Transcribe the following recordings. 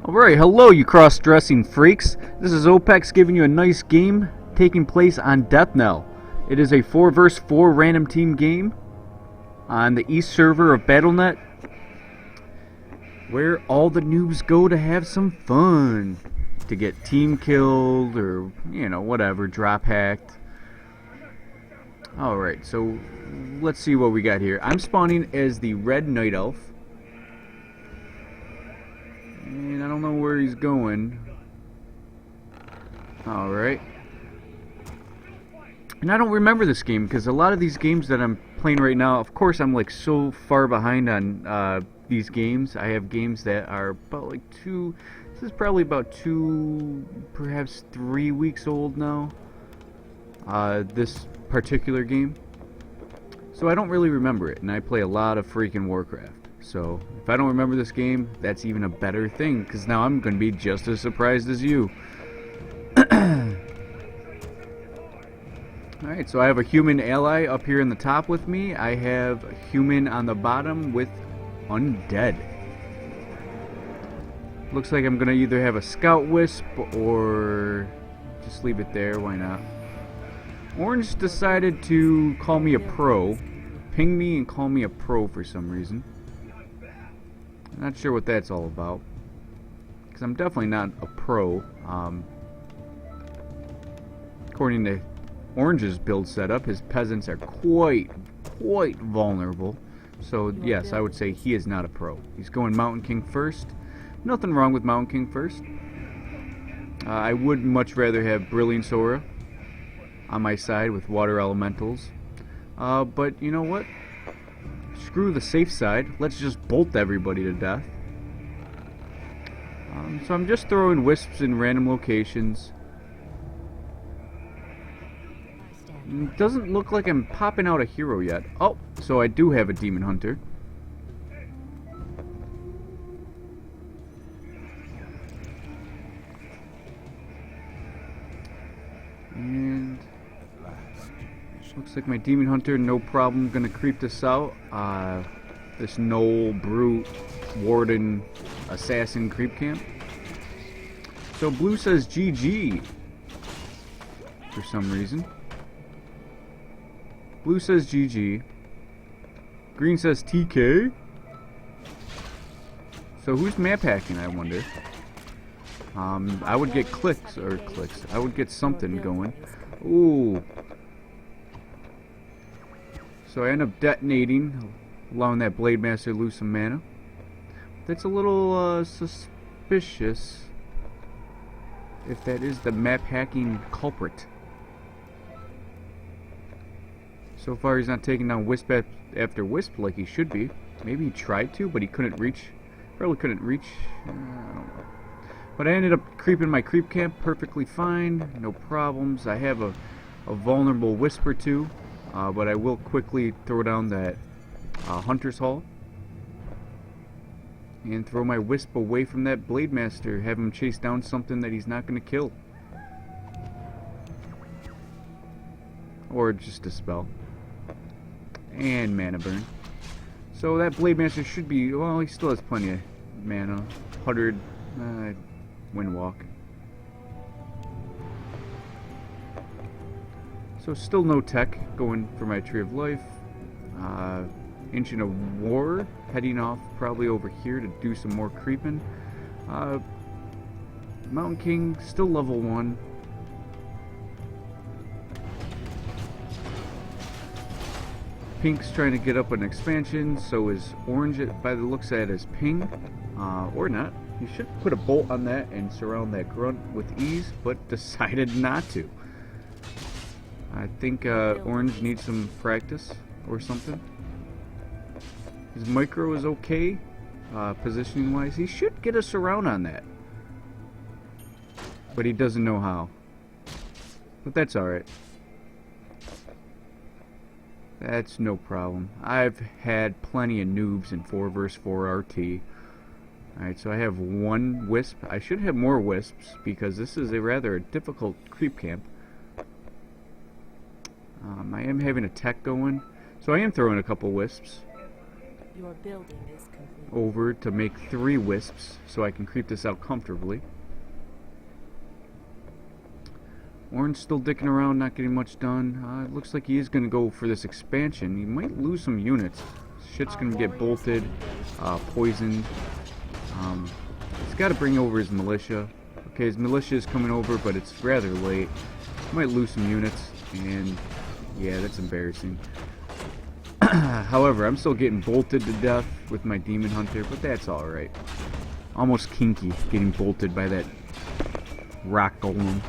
Alright, hello you cross-dressing freaks. This is Opex giving you a nice game taking place on Death Knell. It is a 4 vs 4 random team game on the East server of Battle.net, where all the noobs go to have some fun. To get team killed or, you know, whatever, drop hacked. Alright, so let's see what we got here. I'm spawning as the Red Night Elf. And I don't know where he's going. Alright. And I don't remember this game, because a lot of these games that I'm playing right now, of course I'm like so far behind on these games. I have games that are about like this is probably about 2, perhaps 3 weeks old now. This particular game. So I don't really remember it, and I play a lot of freaking Warcraft. So if I don't remember this game, that's even a better thing, because now I'm going to be just as surprised as you. Alright, so I have a human ally up here in the top with me. I have a human on the bottom with undead. Looks like I'm going to either have a scout wisp or just leave it there, why not? Orange decided to call me a pro. Ping me and call me a pro for some reason. Not sure what that's all about, because I'm definitely not a pro. According to Orange's build setup, his peasants are quite vulnerable. So yes, I would say he is not a pro. He's going Mountain King first. Nothing wrong with Mountain King first. I would much rather have Brilliant Sora on my side with water elementals. But you know what? Screw the safe side. Let's just bolt everybody to death. So I'm just throwing wisps in random locations. It doesn't look like I'm popping out a hero yet. Oh, so I do have a demon hunter. And looks like my demon hunter, no problem, gonna creep this out. This Knoll, Brute, Warden, Assassin creep camp. So blue says GG for some reason. Blue says GG. Green says TK. So who's map hacking, I wonder? I would get clicks. I would get something going. Ooh. So I end up detonating, allowing that Blade Master lose some mana. That's a little suspicious, if that is the map hacking culprit. So far he's not taking down wisp after wisp like he should be. Maybe he tried to, but he couldn't reach. Probably couldn't reach. I don't know. But I ended up creeping my creep camp perfectly fine. No problems. I have a vulnerable wisp or two. But I will quickly throw down that Hunter's Hall and throw my wisp away from that Blade Master. Have him chase down something that he's not going to kill. Or just a spell. And mana burn. So that Blade Master should be, well, he still has plenty of mana. 100 Windwalk. So still no tech going for my Tree of Life. Ancient of War heading off probably over here to do some more creeping. Mountain King still level 1. Pink's trying to get up an expansion, so is Orange, by the looks at it, is Ping. Or not. He should put a bolt on that and surround that grunt with ease, but decided not to. I think Orange needs some practice or something. His micro is okay, positioning wise. He should get a surround on that, but he doesn't know how. But that's alright. That's no problem. I've had plenty of noobs in 4 vs 4 RT. Alright, so I have 1 wisp. I should have more wisps, because this is a rather difficult creep camp. I am having a tech going, so I am throwing a couple wisps. Your building is complete. over to make 3 wisps so I can creep this out comfortably. Orange still dicking around, not getting much done. It looks like he is going to go for this expansion. He might lose some units. Shit's going to get bolted, poisoned. He's got to bring over his militia. Okay, his militia is coming over, but it's rather late. He might lose some units, and yeah, that's embarrassing. However, I'm still getting bolted to death with my demon hunter, but that's alright. Almost kinky getting bolted by that rock golem.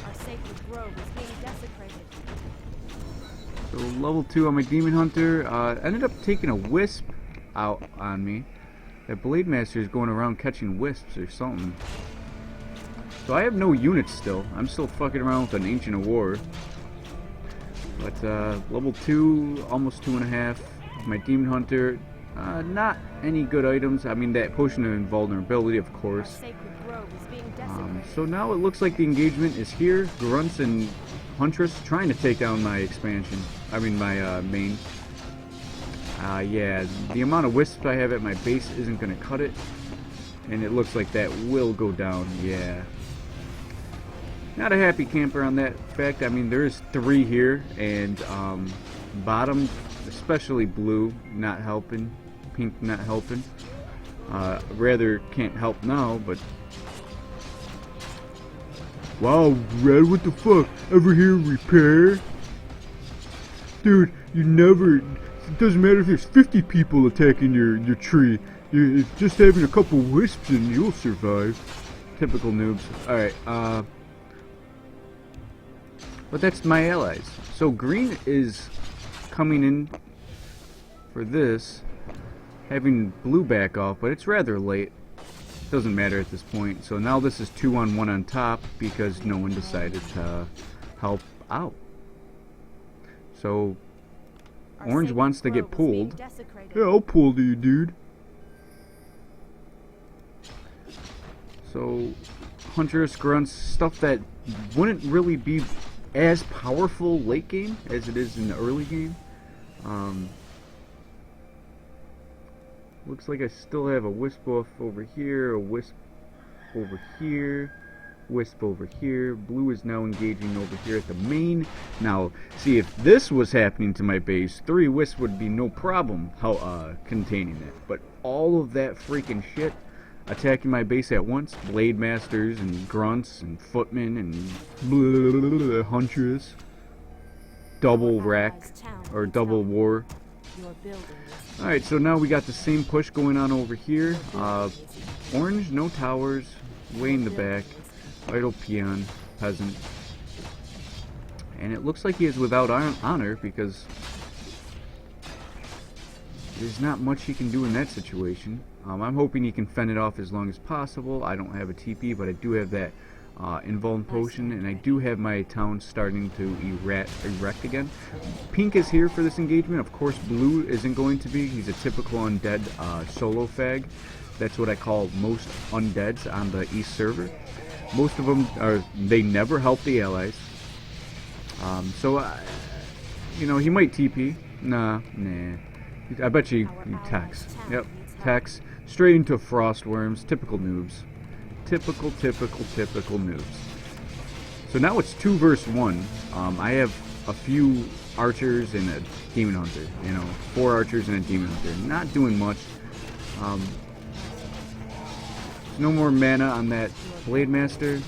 Our sacred grove is being desecrated. So level 2 on my demon hunter. Ended up taking a wisp out on me. That blade master is going around catching wisps or something. So I have no units still. I'm still fucking around with an Ancient of War. But level 2, almost 2.5. My demon hunter, not any good items. I mean, that potion of invulnerability, of course. So now it looks like the engagement is here. Grunts and Huntress trying to take down my expansion. I mean, my main. Yeah, the amount of wisps I have at my base isn't going to cut it. And it looks like that will go down, yeah. Not a happy camper on that fact. I mean, there's 3 here, and bottom, especially blue, not helping. Pink not helping. Rather can't help now, but... Wow, Red, what the fuck? Ever hear repair? Dude, you never... It doesn't matter if there's 50 people attacking your tree. You're just having a couple wisps and you'll survive. Typical noobs. Alright, but that's my allies. So green is coming in for this, having blue back off, but it's rather late. Doesn't matter at this point. So now this is 2-on-1 on top because no one decided to help out. So Orange wants to get pulled. Yeah, I'll pull to you, dude. So Huntress, Grunts, stuff that wouldn't really be as powerful late game as it is in the early game. Looks like I still have a wisp off over here, a wisp over here, wisp over here. Blue is now engaging over here at the main. Now, see, if this was happening to my base, 3 wisps would be no problem containing it. But all of that freaking shit attacking my base at once, blade masters and grunts and footmen and huntress, double rack or double war. Alright, so now we got the same push going on over here. Orange, no towers, way in the back, idle peon, peasant. And it looks like he is without honor because there's not much he can do in that situation. I'm hoping he can fend it off as long as possible. I don't have a TP, but I do have that invuln potion, and I do have my town starting to erect again. Pink is here for this engagement. Of course, blue isn't going to be. He's a typical undead solo fag. That's what I call most undeads on the East server. Most of them they never help the allies. So, you know, he might TP. Nah. I bet you tax. Yep, tax. Straight into frost worms. Typical noobs. Typical noobs. So now it's 2 versus 1. I have a few archers and a demon hunter. You know, 4 archers and a demon hunter. Not doing much. There's no more mana on that blade master.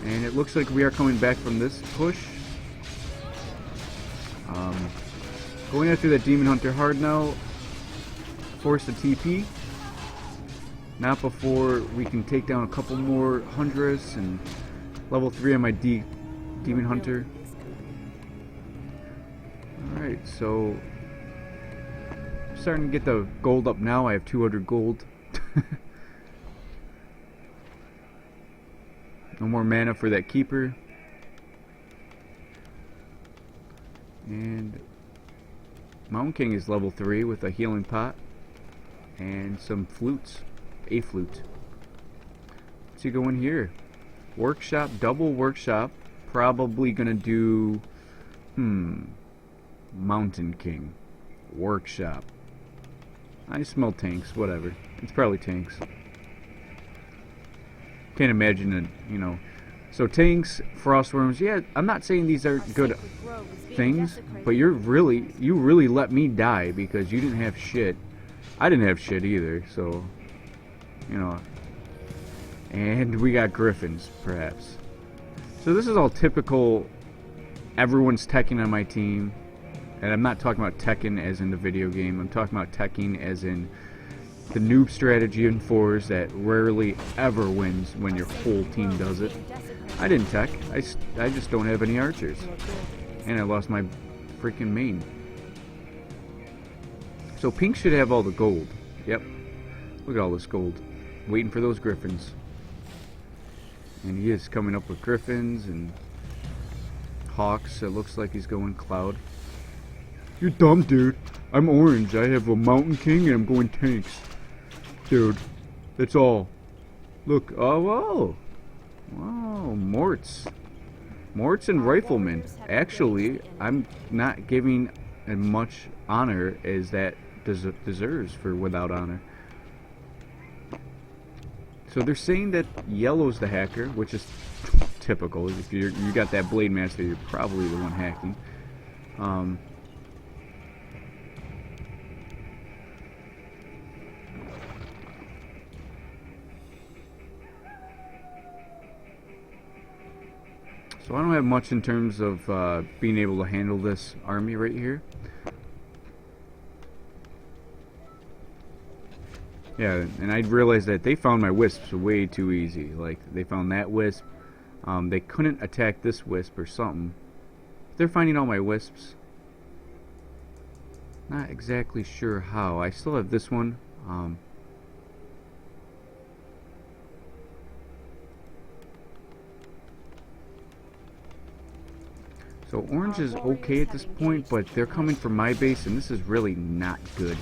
And it looks like we are coming back from this push. Going after that demon hunter hard now. Force the TP. Not before we can take down a couple more Huntress and level 3 on my demon hunter. Alright, so I'm starting to get the gold up now. I have 200 gold. No more mana for that keeper. And Mountain King is level 3 with a healing pot and some flutes. A flute. What's he going here? Workshop, double workshop. Probably gonna do Mountain King. Workshop. I smell tanks, whatever. It's probably tanks. Can't imagine it, you know. So tanks, frostworms, yeah, I'm not saying these are good things, but you really let me die because you didn't have shit. I didn't have shit either, so, you know. And we got griffins, perhaps. So this is all typical, everyone's teching on my team. And I'm not talking about Tekken as in the video game. I'm talking about Tekken as in the noob strategy in 4s that rarely ever wins when your whole team does it. I didn't tech. I just don't have any archers. And I lost my freaking main. So pink should have all the gold. Yep. Look at all this gold. Waiting for those griffins. And he is coming up with griffins and hawks. It looks like he's going cloud. You're dumb, dude. I'm orange. I have a Mountain King and I'm going tanks. Dude, that's all. Look, oh, whoa. Wow, Morts. Morts and Rifleman. Actually, I'm not giving as much honor as that deserves for Without Honor. So they're saying that yellow's the hacker, which is typical. If you got that Blade Master, you're probably the one hacking. So I don't have much in terms of being able to handle this army right here. Yeah, and I realized that they found my wisps way too easy. Like, they found that wisp. They couldn't attack this wisp or something. They're finding all my wisps. Not exactly sure how. I still have this one. So orange is okay at this point, but they're coming from my base, and this is really not good.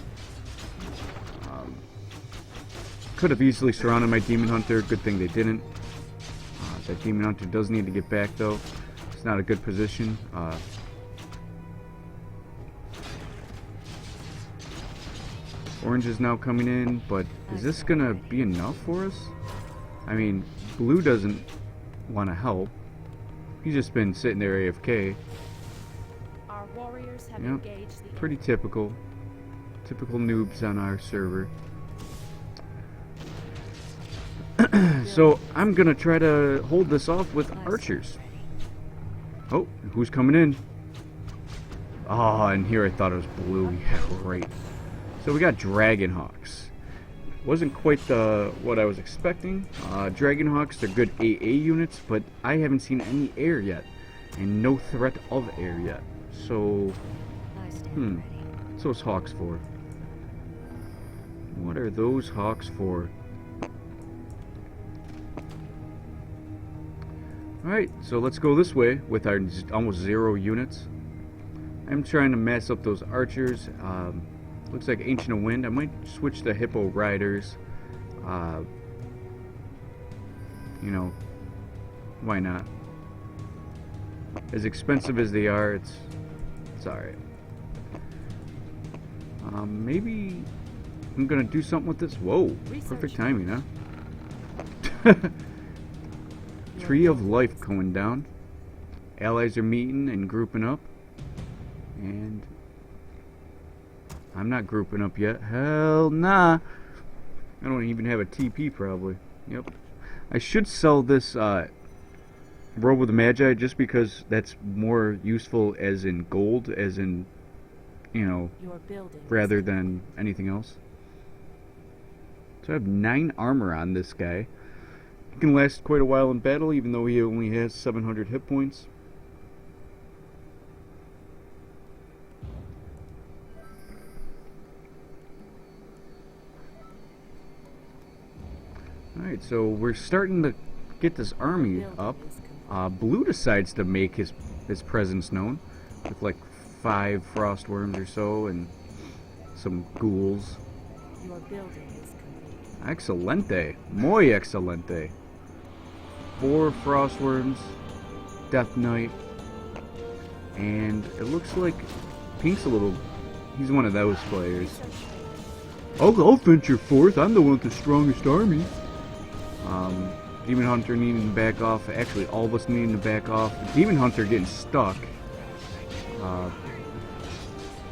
Could have easily surrounded my Demon Hunter. Good thing they didn't. That Demon Hunter does need to get back, though. It's not a good position. Orange is now coming in, but is this gonna be enough for us? I mean, blue doesn't want to help. He's just been sitting there AFK. Our warriors have Yep. engaged the Pretty typical. Typical noobs on our server. So I'm gonna try to hold this off with archers. Oh, who's coming in? Oh, and here I thought it was blue. Yeah, right. So we got Dragon Hawks. Wasn't quite what I was expecting. Dragon Hawks, they're good AA units, but I haven't seen any air yet, and no threat of air yet. So, what's those hawks for? What are those hawks for? Alright, so let's go this way with our almost 0 units. I'm trying to mess up those archers. Looks like Ancient of Wind. I might switch to Hippo Riders. You know, why not? As expensive as they are, it's alright. Maybe I'm gonna do something with this. Whoa, perfect timing, huh? Tree of Life going down. Allies are meeting and grouping up. And I'm not grouping up yet. Hell nah. I don't even have a TP probably. Yep. I should sell this Robe of the Magi just because that's more useful as in gold, as in, you know, rather than anything else. So I have 9 armor on this guy. He can last quite a while in battle, even though he only has 700 hit points. Alright, so we're starting to get this army up. Blue decides to make his presence known with like 5 frostworms or so and some ghouls. Excelente. Muy excelente. 4 frostworms, Death Knight, and it looks like Pink's a little... He's one of those players. I'll venture forth. I'm the one with the strongest army. Demon Hunter needing to back off. Actually, all of us needing to back off. Demon Hunter getting stuck.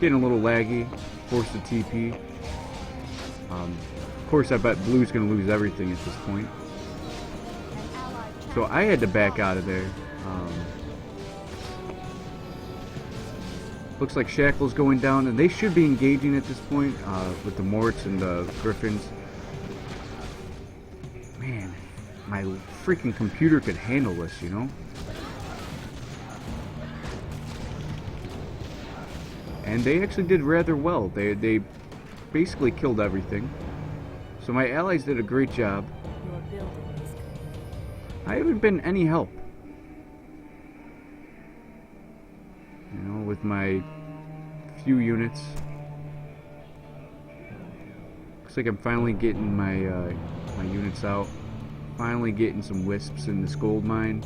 Getting a little laggy. Forced to TP. Of course, I bet Blue's going to lose everything at this point. So I had to back out of there. Looks like Shackle's going down, and they should be engaging at this point with the Morts and the Griffins. Man, my freaking computer could handle this, you know? And they actually did rather well. They basically killed everything. So my allies did a great job. I haven't been any help. You know, with my few units. Looks like I'm finally getting my my units out. Finally getting some wisps in this gold mine.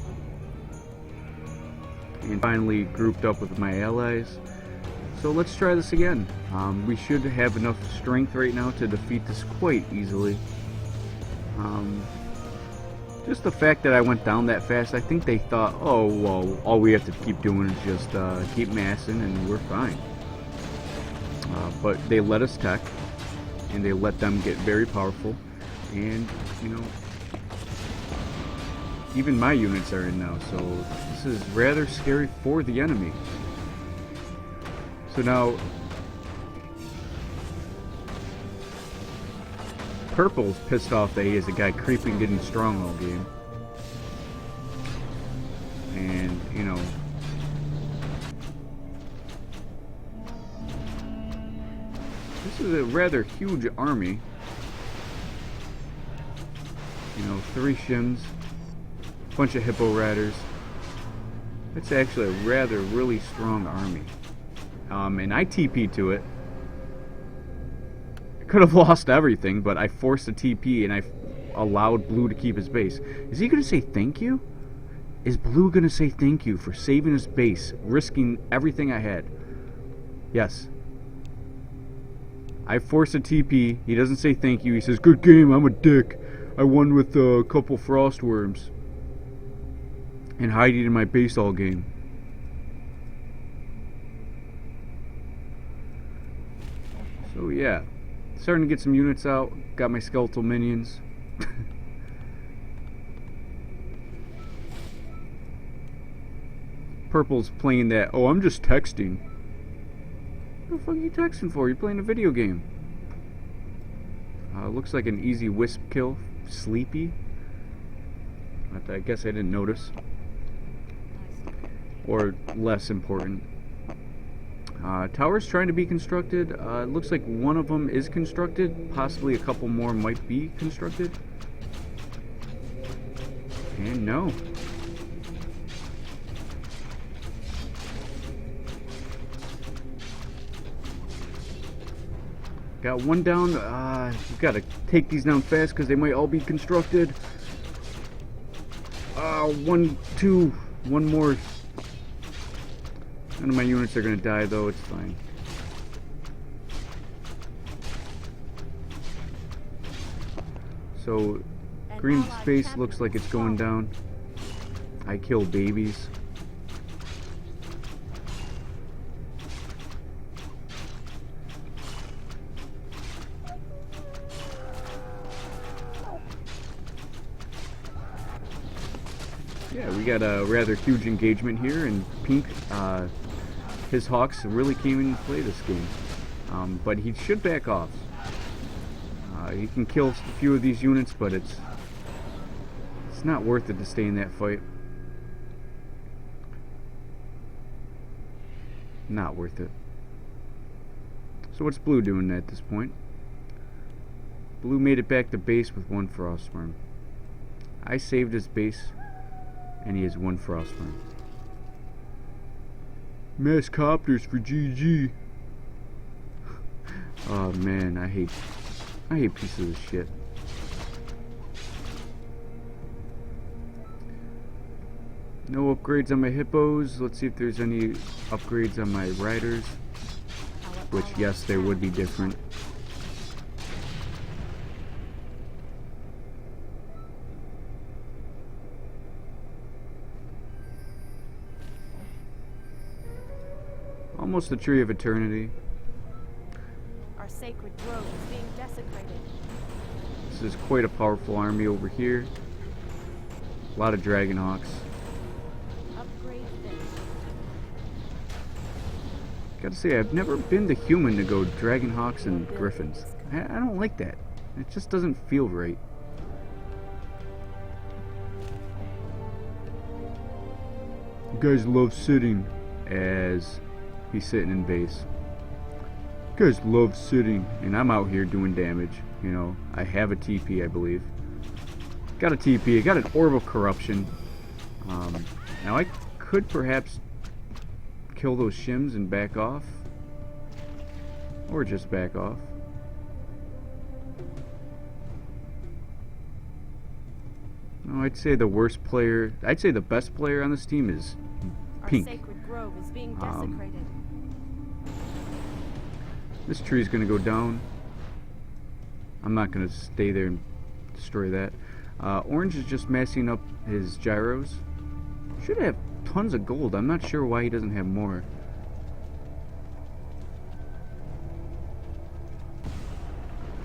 And finally grouped up with my allies. So let's try this again. We should have enough strength right now to defeat this quite easily. Just the fact that I went down that fast, I think they thought, oh, well, all we have to keep doing is just keep massing and we're fine. But they let us tech, and they let them get very powerful, and, you know, even my units are in now, so this is rather scary for the enemy. So now, Purple's pissed off that he has a guy creeping getting strong all game. And, you know, this is a rather huge army. You know, 3 shims, a bunch of hippo riders. It's actually a rather really strong army. And I TP'd to it. Could have lost everything, but I forced a TP and I allowed Blue to keep his base. Is he going to say thank you? Is Blue going to say thank you for saving his base, risking everything I had? Yes. I forced a TP. He doesn't say thank you. He says, good game, I'm a dick. I won with a couple frost worms. And hiding in my base all game. So yeah. Starting to get some units out. Got my skeletal minions. Purple's playing that, oh, I'm just texting. What the fuck are you texting for? You're playing a video game. Looks like an easy wisp kill. Sleepy. I guess I didn't notice. Or less important. Towers trying to be constructed. It looks like one of them is constructed. Possibly a couple more might be constructed. And no. Got one down. We've got to take these down fast because they might all be constructed. 1, 2, one more. None of my units are going to die, though. It's fine. So, green space looks like it's going down. I kill babies. Yeah, we got a rather huge engagement here, and Pink, his Hawks really came into play this game. But he should back off. He can kill a few of these units, but it's not worth it to stay in that fight. Not worth it. So what's Blue doing at this point? Blue made it back to base with 1 Frostworm. I saved his base, and he has 1 Frostworm. Mass copters for GG. Oh man, I hate pieces of shit. No upgrades on my hippos. Let's see if there's any upgrades on my riders. which yes, they would be different. Almost the Tree of Eternity. Our sacred grove is being desecrated. This is quite a powerful army over here. A lot of Dragonhawks. Upgrade finished. Gotta say, I've never been the human to go Dragonhawks and Griffins. I don't like that. It just doesn't feel right. You guys love sitting as he's sitting in base. You guys love sitting, and I'm out here doing damage. You know, I have a TP, I believe. Got a TP, I got an Orb of Corruption. Now I could perhaps kill those shims and back off. Or just back off. No, I'd say the worst player, I'd say the best player on this team is Pink. Our sacred grove is being desecrated. This tree's gonna go down. I'm not gonna stay there and destroy that. Orange is just messing up his gyros. Should have tons of gold. I'm not sure why he doesn't have more.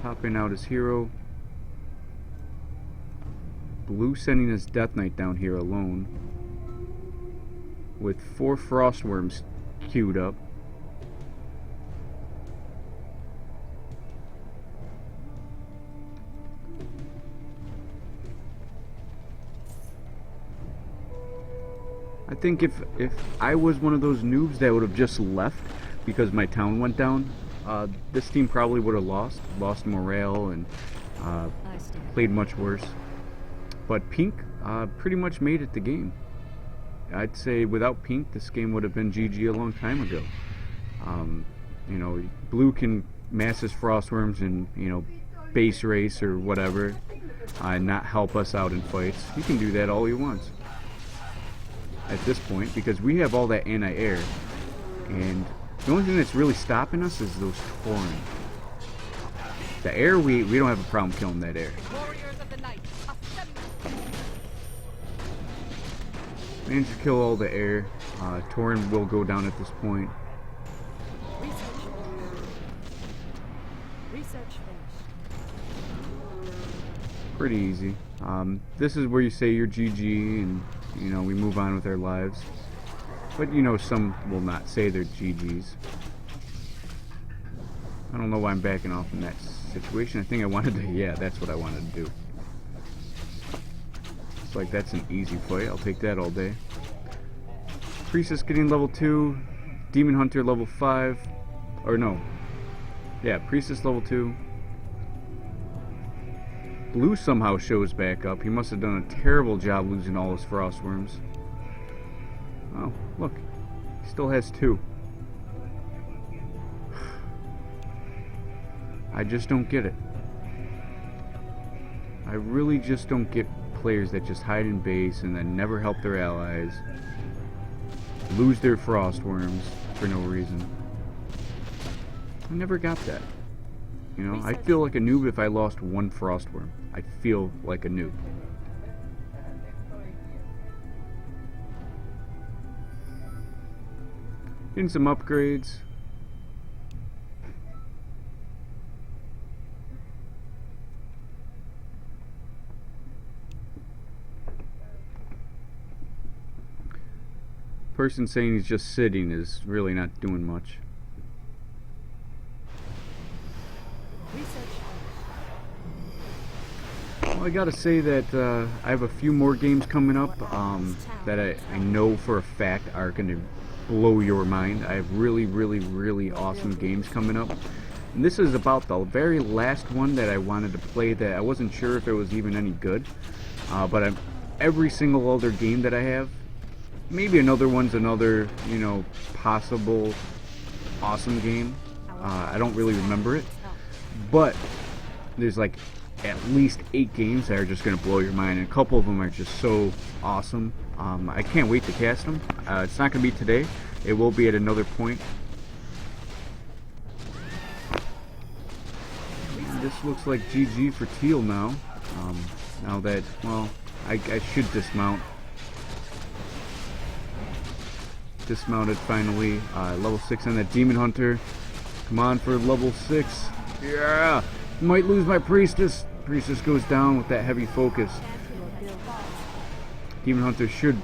Popping out his hero. Blue sending his Death Knight down here alone, with 4 Frostworms queued up. I think if I was one of those noobs that would have just left because my town went down, this team probably would have lost morale and played much worse. But Pink pretty much made it the game. I'd say without Pink, this game would have been GG a long time ago. You know, Blue can mass his Frostworms and, you know, base race or whatever, and not help us out in fights. He can do that all he wants at this point, because we have all that anti-air, and the only thing that's really stopping us is those Tauren. The air, we don't have a problem killing that air. Managed to kill all the air. Tauren will go down at this point. Research finished. Pretty easy. This is where you say you're GG and, you know, we move on with our lives. But, you know, some will not say they're GGs. I don't know why I'm backing off in that situation. I think I wanted to, yeah, that's what I wanted to do. It's like, that's an easy fight. I'll take that all day. Priestess getting level 2. Demon Hunter level 5. Or no. Yeah, Priestess level 2. Blue somehow shows back up. He must have done a terrible job losing all his Frostworms. Oh, look. He still has 2. I just don't get it. I really just don't get players that just hide in base and then never help their allies, lose their Frostworms for no reason. I never got that. You know, I feel like a noob if I lost 1 Frostworm. I feel like a noob. Getting some upgrades. Person saying he's just sitting is really not doing much. Well, I gotta say that I have a few more games coming up that I know for a fact are gonna blow your mind. I have really awesome games coming up. And this is about the very last one that I wanted to play that I wasn't sure if it was even any good. But every single other game that I have, maybe another one's another, you know, possible awesome game. I don't really remember it. But there's like at least 8 games that are just going to blow your mind, and a couple of them are just so awesome. I can't wait to cast them. It's not going to be today. It will be at another point. this looks like GG for Teal now. Now that, well, I should dismount. Dismounted finally. Level 6 on that Demon Hunter. Come on for level 6. Yeah! Might lose my Priestess. Priestess goes down with that heavy focus. Demon Hunter should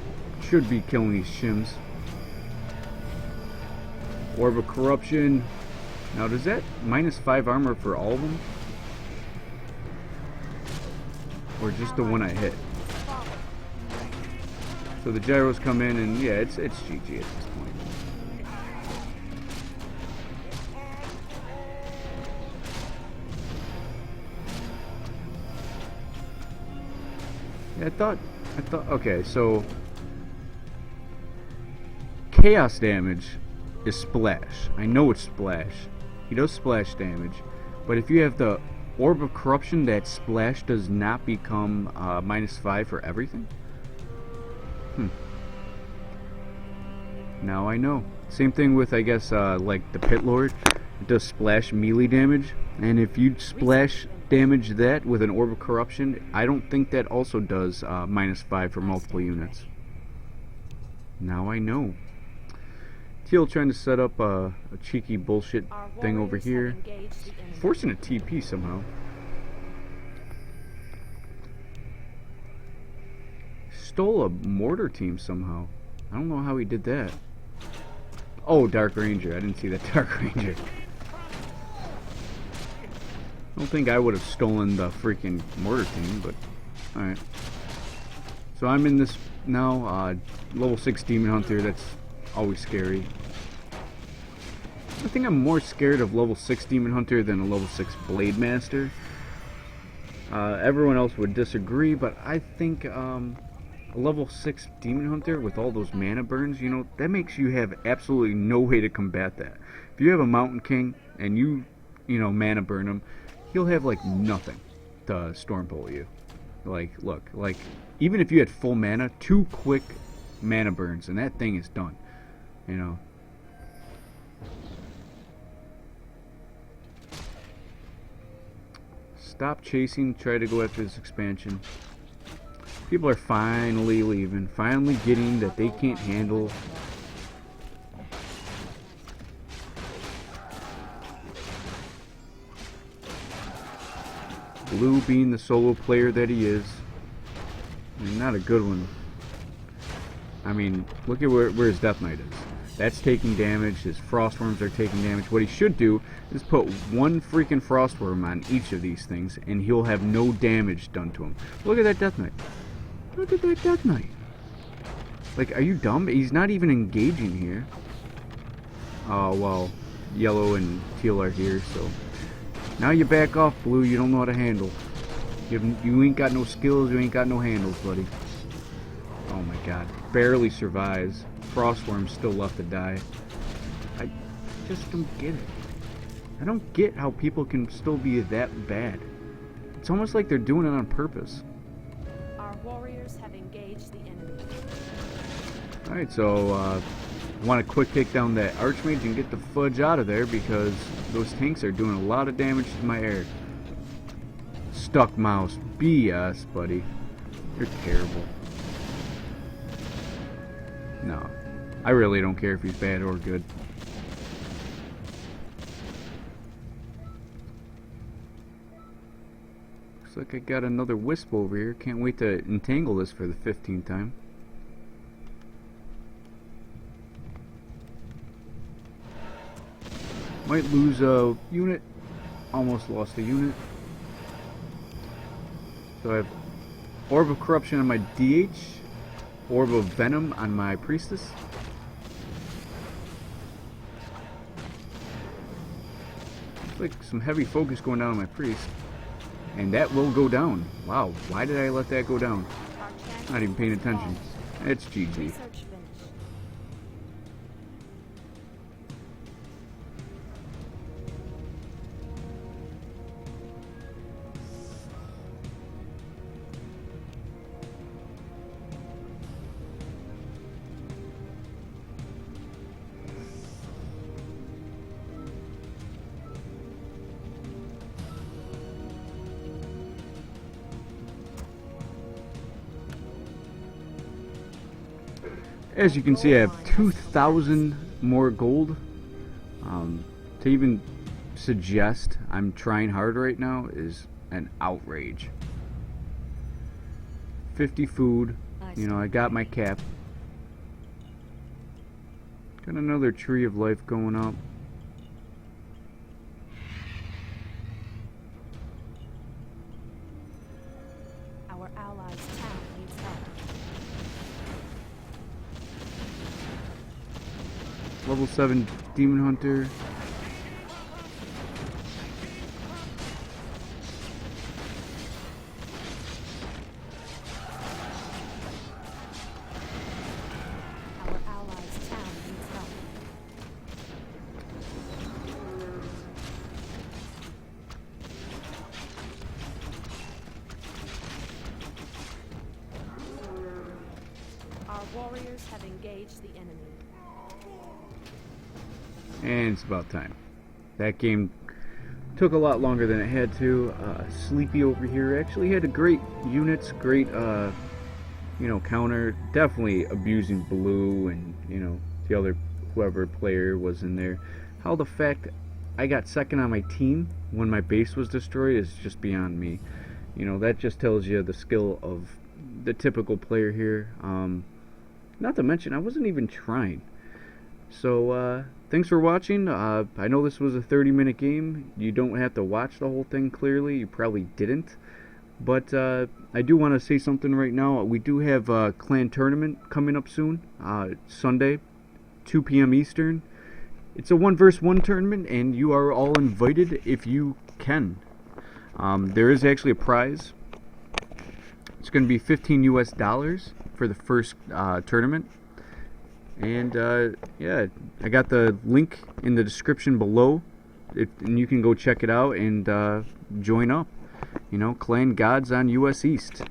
be killing these shims. Orb of Corruption. Now does that -5 armor for all of them? Or just the one I hit? So the gyros come in and yeah, it's GG at this point. Yeah, I thought okay, so chaos damage is splash. I know it's splash. He does splash damage, but if you have the Orb of Corruption, that splash does not become -5 for everything? Now I know. Same thing with, I guess, like the Pit Lord. It does splash melee damage, and if you splash damage that with an Orb of Corruption, I don't think that also does -5 for multiple units. Now I know. Teal trying to set up a cheeky bullshit thing over here. Forcing a TP somehow. Stole a mortar team somehow. I don't know how he did that. Oh, Dark Ranger. I didn't see that Dark Ranger. I don't think I would have stolen the freaking mortar team, but alright. So I'm in this now, level 6 Demon Hunter. That's always scary. I think I'm more scared of level 6 Demon Hunter than a level 6 Blade Master. Everyone else would disagree, but I think a level 6 Demon Hunter with all those mana burns, you know, that makes you have absolutely no way to combat that. If you have a Mountain King and you know, mana burn him, he'll have like nothing to storm pull you. Like, look, like, even if you had full mana, 2 quick mana burns and that thing is done. You know. Stop chasing, try to go after this expansion. People are finally leaving, finally getting that they can't handle. Blue being the solo player that he is. And not a good one. I mean, look at where his Death Knight is. That's taking damage. His Frostworms are taking damage. What he should do is put 1 freaking Frostworm on each of these things, and he'll have no damage done to him. Look at that Death Knight. Look at that Death Knight. Like, are you dumb? He's not even engaging here. Oh, well, yellow and teal are here, so... Now you back off, Blue. You don't know how to handle. You ain't got no skills. You ain't got no handles, buddy. Oh my god. Barely survives. Frostworm's still left to die. I just don't get it. I don't get how people can still be that bad. It's almost like they're doing it on purpose. Our warriors have engaged the enemy. Alright, so I want to quick take down that Archmage and get the fudge out of there because those tanks are doing a lot of damage to my air. Stuck mouse. BS, buddy. You're terrible. No. I really don't care if he's bad or good. Looks like I got another Wisp over here. Can't wait to entangle this for the 15th time. Might lose a unit. Almost lost a unit. So I have Orb of Corruption on my DH. Orb of Venom on my Priestess. Looks like some heavy focus going down on my Priest. And that will go down. Wow, why did I let that go down? Not even paying attention. It's GG. As you can see, I have 2,000 more gold. To even suggest I'm trying hard right now is an outrage. 50 food. You know, I got my cap. Got another tree of life going up. Our allies' town needs help. Level 7 Demon Hunter. Our allies' town needs help. Our warriors have engaged the enemy. And it's about time. That game took a lot longer than it had to. Sleepy over here actually had a great units, great you know, counter. Definitely abusing blue and, you know, the other whoever player was in there. How the fact I got second on my team when my base was destroyed is just beyond me. You know, that just tells you the skill of the typical player here. Not to mention I wasn't even trying. So thanks for watching. I know this was a 30-minute game. You don't have to watch the whole thing clearly. You probably didn't. But I do want to say something right now. We do have a clan tournament coming up soon. Sunday, 2 p.m. Eastern. It's a 1 vs. 1 tournament, and you are all invited if you can. There is actually a prize. It's going to be $15 US for the first tournament. And yeah, I got the link in the description below, and you can go check it out and join up. You know, Clan Gods on US East.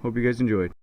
Hope you guys enjoyed.